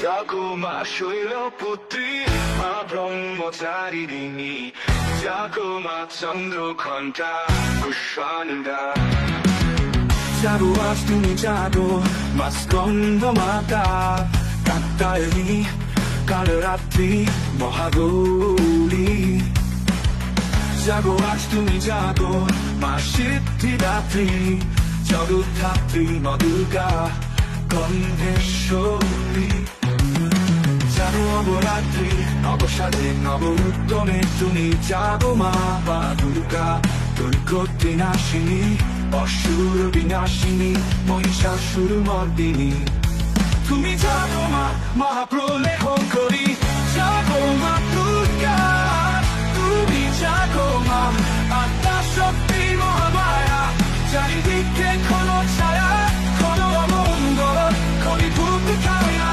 জাগো মা শৈলপুত্রী, মা ব্রহ্মচারিণী, জাগো মা চন্দ্রঘণ্টা কুষাণা। জাগো আজ তুমি জাগো মা স্কন্দ মাতা, কাত্যায়নী কালরাত্রি মহাগৌরী। জাগো আজ তুমি জাগো মা সিদ্ধিদাত্রী, জগদ্ধাত্রী মা দুর্গা গন্ধেশ্বরী। জাগো অবরাত্রি নবসাদে নব উত্তমে, তুমি জাগো মা বা দুর্গা দুর্গতি নাশিনী, অসুর বিনাশিনী মহিষাসুর মর্দিনী। তুমি জাগো মা মহাপ্রলয়ঙ্করী, জাগো মা দুর্গা, তুমি জাগো মা আত্মা শক্তি মহামায়া, চারিদিকে ঘন ছায়া ঘন অমঙ্গল কলিযুগ কায়া,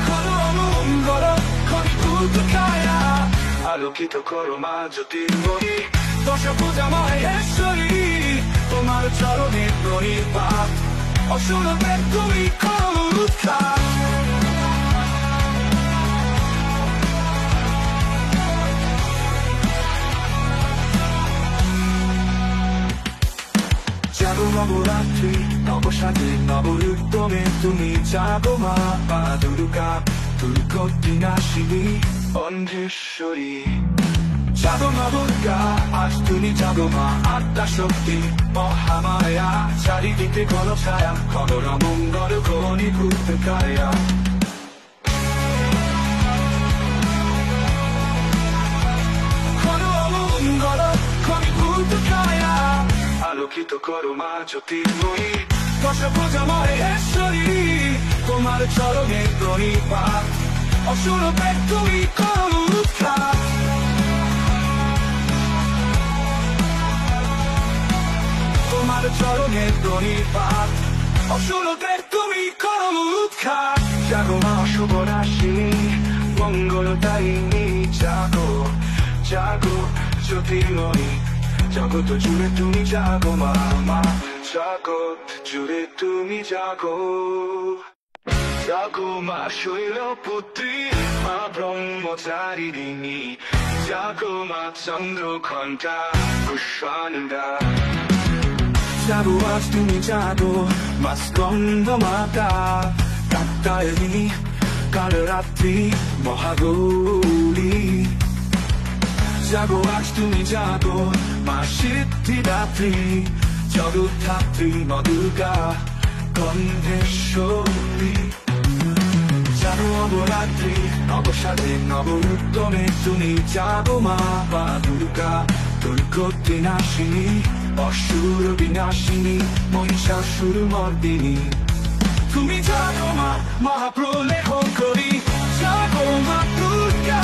ঘন অমঙ্গল কলিযুগ কায়া। আলোকিত করো মা জ্যোতির্ময়ী, দশভুজা মহেশ্বরী, তোমার চরণে প্রণিপাত, অসুরদের তুমি করো উদ্ধার। জাগো নবরাত্রি নবসাদে নব উত্তমে, তুমি জাগো মা বা দুর্গা দুর্গতি নাশিনী অন্ধেশ্বরী। জাগো মা দুর্গা আজ তুমি জাগো মা আত্মা শক্তি মহামায়া, চারিদিকে ঘন ছায়া ঘন অমঙ্গল ঘনীভূত কায়া। ঘন অমঙ্গল ঘনীভূত কায়া। আলোকিত করো মা জ্যোতির্ময়ী, দশভুজা মহেশ্বরী, তোমার চরণে প্রণিপাত, অসুরদের তুমি করো উদ্ধার। তোমার চরণে প্রণিপাত, অসুরদের তুমি করো উদ্ধার। জাগো মা শুভরাশিনী মঙ্গলদায়িনী, জাগো জাগো জ্যোতির্ময়ী, জগৎ জুড়ে তুমি জাগো মা, মা জগৎ জুড়ে তুমি জাগো। জাগো মা শৈলপুত্রী, মা ব্রহ্মচারিণী, জাগো মা চন্দ্রঘণ্টা কুষাণা। জাগো আজ তুমি জাগো মা স্কন্দ মাতা, কাত্যায়নী কালরাত্রি মহাগৌরী। জাগো আজ তুমি জাগো মা সিদ্ধিদাত্রী, জগদ্ধাত্রী মা দুর্গা গন্ধেশ্বরী। জাগো অবরাত্রি নবসাদে নব উত্তমে, তুমি জাগো মা বা দুর্গা দুর্গতি নাশিনী, অসুর বিনাশিনী মহিষাসুর মর্দিনী। তুমি জাগো মা মহাপ্রলয়ঙ্করী, জাগো মা দুর্গা,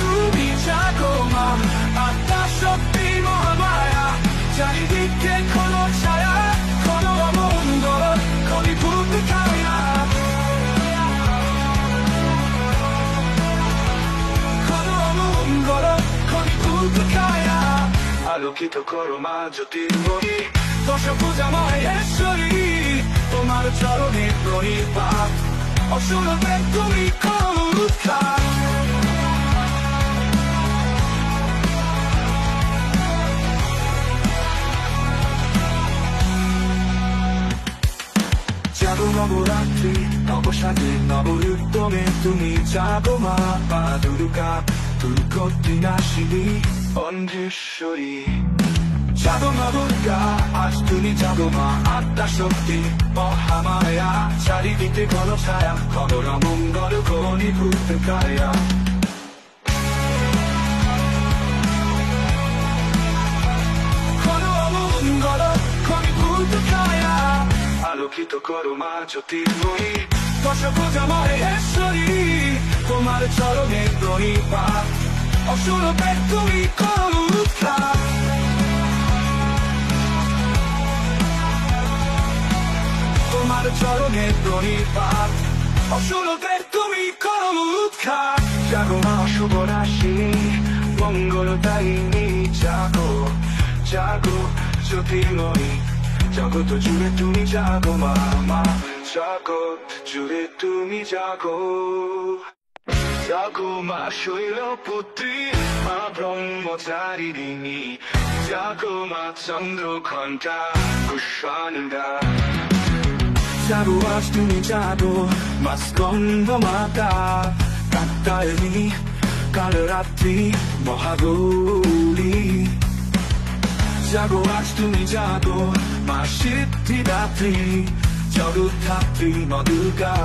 তুমি জাগো মা আত্মা শক্তি মহামায়া, চারিদিকে ঘন ছায়া ঘন অমঙ্গল কলিযুগ কায়া। ঘন অমঙ্গল কলিযুগ কায়া। আলোকিত করো মা জ্যোতির্ময়ী, দশভুজা মহেশ্বরী, তোমার চরণে প্রণিপাত, অসুরদের তুমি করো উদ্ধার। জাগো নবরাত্রি নবসাদে নব উত্তমে, তুমি জাগো মা বা দুর্গা দুর্গতি নাশিনী অন্ধেশ্বরী। জাগো মা দুর্গা আজ তুমি জাগো মা আত্মা শক্তি মহামায়া, চারিদিকে ঘন ছায়া ঘন অমঙ্গল ঘনীভূত কায়া। ঘন অমঙ্গল ঘনীভূত কায়া। আলোকিত করো মা জ্যোতির্ময়ী, দশভুজা মহেশ্বরী, তোমার চরণে প্রণিপাত, অসুরদের তুমি করো উদ্ধার। তোমার চরণে প্রণিপাত, অসুরদের তুমি করো উদ্ধার। জাগো মা শুভরাশিনী মঙ্গলদায়িনী, জাগো জাগো জ্যোতির্ময়ী, জগৎ জুড়ে তুমি জাগো মা, মা জগৎ জুড়ে তুমি জাগো। জাগো মা শৈলপুত্রী, মা ব্রহ্মচারিণী, জাগো মা চন্দ্রঘণ্টা কুষ্মাণ্ডা। জাগো আজ তুমি জাগো মা স্কন্দ মাতা, কাত্যায়নী কালরাত্রি মহাগৌরী। জাগো আজ তুমি জাগো মা সিদ্ধিদাত্রী, জগদ্ধাত্রী মা দুর্গা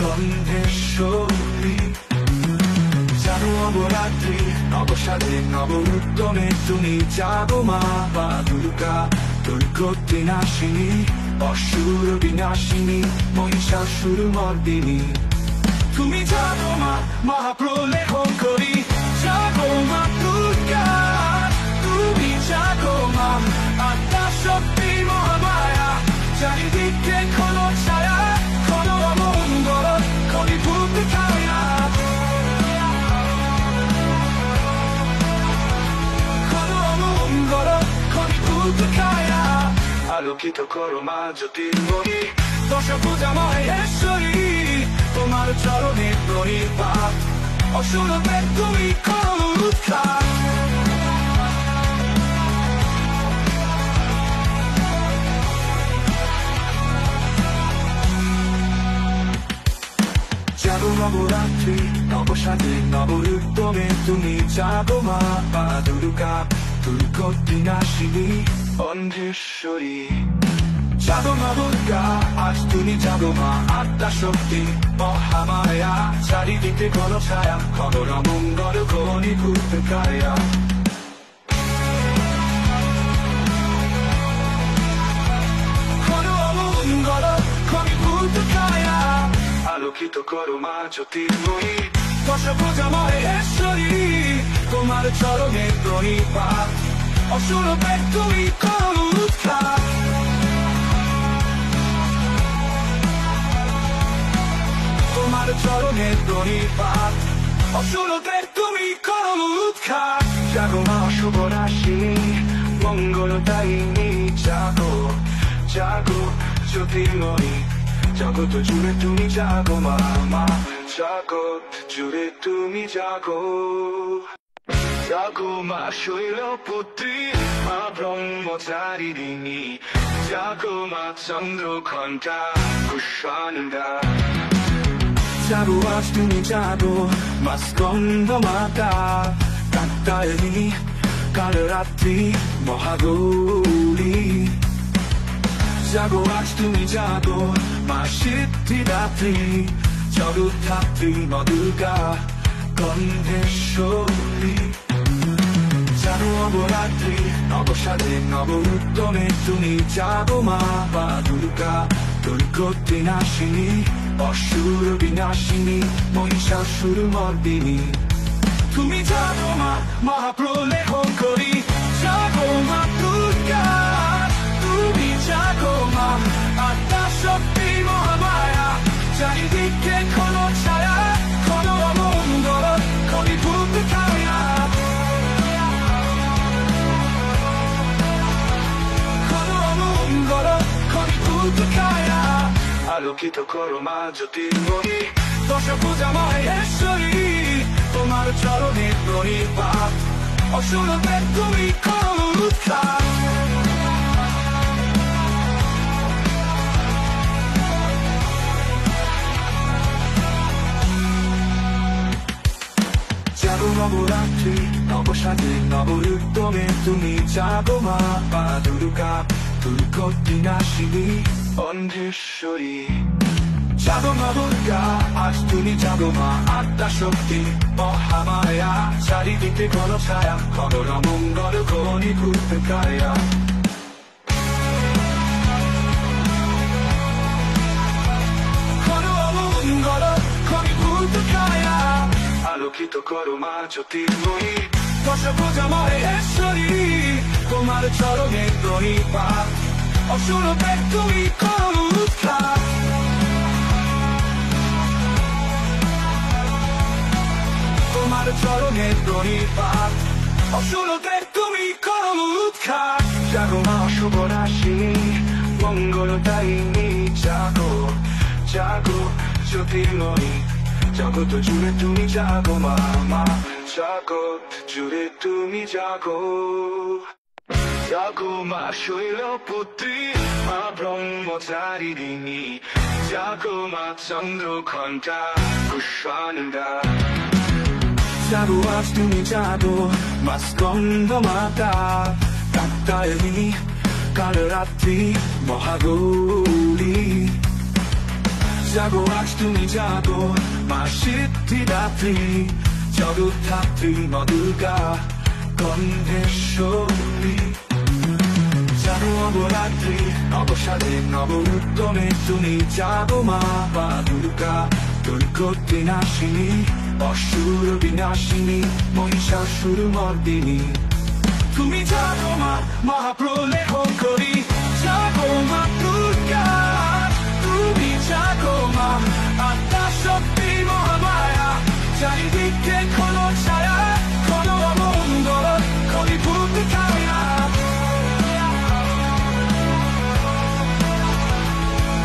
গন্ধেশ্বরী। জাগো অবরাত্রি নবসাদে নবরুদ্যমে তুমি জাগো মা, মা দুর্গা দুর্গতিনাশিনী, অসুর বিনাশিনী মহিষাসুর মর্দিনী। তুমি জাগো মা মহাপ্রলয়ঙ্করী, জাগো মা দুর্গা, তুমি জাগো মা আত্মা শক্তি মহামায়া, চারিদিকে খোলো ছায়া, খোলো অমঙ্গল কলিভূত কায়া, খোলো অমঙ্গল কলিভূত কায়া। আলোকিত করো মা জ্যোতির্ময়ী, দশভুজা মহেশ্বরী, তোমার চরণে প্রণিপাত, অসুরকে তুমি করো উদ্ধার। জাগো নবরাত্রি নবসাদে নবরুদ্যমে তুমি জাগো মা, মা দুর্গা দুর্গতিনাশিনী অন্ধেশ্বরী। জাগো মা দুর্গা আজ তুমি জাগো মা আত্মা শক্তি মহামায়া, চারিদিকে ঘন ছায়া, খবর মঙ্গল ঘনীভূত কায়া। ঘন অমঙ্গল ঘনীভূত কায়া, আলোকিত করো মা জ্যোতির্ময়ী, দশভুজা মহেশ্বরী, তোমার চরণে প্রণিপাত, অসুরকে তুমি করো উদ্ধার। তোমার চরণে প্রণিপাত, অসুরকে তুমি করো উদ্ধার। জাগো মা শুভনাশিনী মঙ্গলদায়িনী, জাগো জাগো জ্যোতির্ময়ী, জগৎ জুড়ে তুমি জাগো মা, মা জগৎ জুড়ে তুমি জাগো। জাগো মা শৈলপুত্রী, মা ব্রহ্মচারিণী, জাগো মা চন্দ্রঘণ্টা কুষ্মাণ্ডা। জাগো আজ তুমি জাগো মা স্কন্দ মাতা, কাত্যায়নী কালরাত্রি মহাগৌরী। জাগো আজ তুমি জাগো মা সিদ্ধিদাত্রী, জগদ্ধাত্রী মা দুর্গা গন্ধেশ্বরী। জাগো অবরাত্রি নবসাদে নবরুদ্যমে তুমি জাগো মা, মা দুর্গা দুর্গতিনাশিনী, অসুর বিনাশিনী মহিষাসুর মর্দিনী। তুমি জাগো মা মহাপ্রলয়ঙ্করী, জাগো মা দুর্গা, তুমি জাগো মা আত্মা শক্তি মহামায়া, চারিদিকে খোলো ছায়া, খোলো অমঙ্গল কলিভূত কায়া, খোলো অমঙ্গল কলিভূত কায়া। আলোকিত করো মা জ্যোতির্ময়ী, দশভুজা মহেশ্বরী, তোমার চরণে প্রণিপাত, অসুরকে তুমি করো উদ্ধার। জাগো নবরাত্রি নবসাদে নবরুদ্যমে তুমি জাগো মা, মা দুর্গা দুর্গতিনাশিনী অন্ধেশ্বরী। জাগো মা দুর্গা আজ তুমি জাগো মা আত্মা শক্তি মহামায়া, চারিদিকে ঘন ছায়া, খবর মঙ্গল ঘনীভূত কায়া। ঘন অমঙ্গল ঘনীভূত কায়া, আলোকিত করো মা জ্যোতির্ময়ী, দশভুজা মহেশ্বরী, তোমার চরণে প্রণিপাত, অসুরকে তুমি করো উদ্ধার। তোমার চরণে প্রণিপাত, অসুরকে তুমি করো উদ্ধার। জাগো মা শুভনাশিনী মঙ্গলদায়িনী জাগো জাগো জ্যোতির্ময়ী জগৎ জুড়ে তুমি জাগো মা মা জগৎ জুড়ে তুমি জাগো জাগো মা শৈলপুত্রী মা ব্রহ্মচারিণী জাগো মা চন্দ্রঘণ্টা কুষ্মাণ্ডা জাগো আজ তুমি জাগো মা স্কন্দ মাতা কাত্যায়নী কালরাত্রি মহাগৌরী জাগো আজ তুমি জাগো মা সিদ্ধিদাত্রী জগদ্ধাত্রী মা দুর্গা গন্ধেশ্বরী জাগো অবরাত্রি নবসাদে নব উত্তমে তুমি জাগো মা বা দুর্গা দুর্গতি নাশিনী অসুর বিনাশিনী মহিষাসুর মর্দিনী তুমি জাগো মা মহাপ্রলয় করি জাগো মা দুর্গা তুমি জাগো মা আত্মা শক্তি মহামায়া চারিদিকে খোলো ছায়া খোলো অমঙ্গল কলি ভূতিকায়া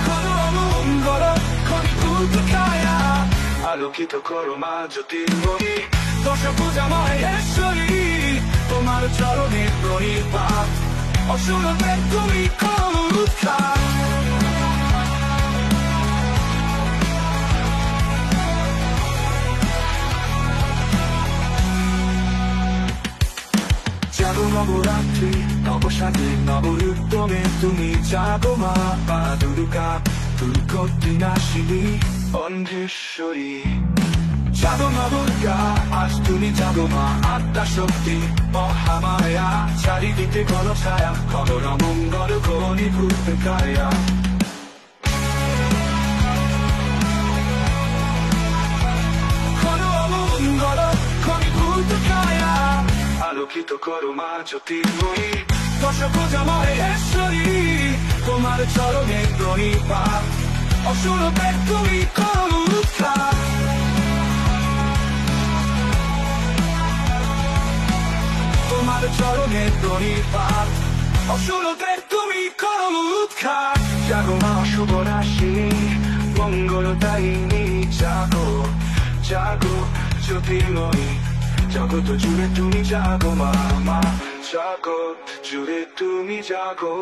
খোলো অমঙ্গল কলি ভূতিকায়া আলোকিত করো মা জ্যোতির্ময়ী দশ পূজা মহেশ্বরী তোমার চরণে প্রণিপাত অসুরতে তুমি করো উদ্ধার জাগো নবরাত্রি নবসাদে নবরুদ্যমে তুমি জাগো মা বা দুর্গা দুর্গতি নাশিনী অন্ধেশ্বরী জাগো মা দুর্গা আজ তুমি জাগো মা আত্মা শক্তি মহামায়া চারিদিকে ঘন ছায়া খবর মঙ্গল ঘনীভূত কায়া ঘন মঙ্গল ঘনীভূত কায়া আলোকিত করো মা জ্যোতির্ময়ী দশ পূজা মহেশ্বরী তোমার চরণে প্রণিপাত অসুরতে তুমি করো উদ্ধার তোমার চরণে প্রণিপাত অসুরতে তুমি করো উদ্ধার জাগো মা শুভ রাশিনী মঙ্গলদায়িনী জাগো জাগো জ্যোতির্ময়ী জগৎ জুড়ে তুমি জাগো মা মা জগৎ জুড়ে তুমি জাগো।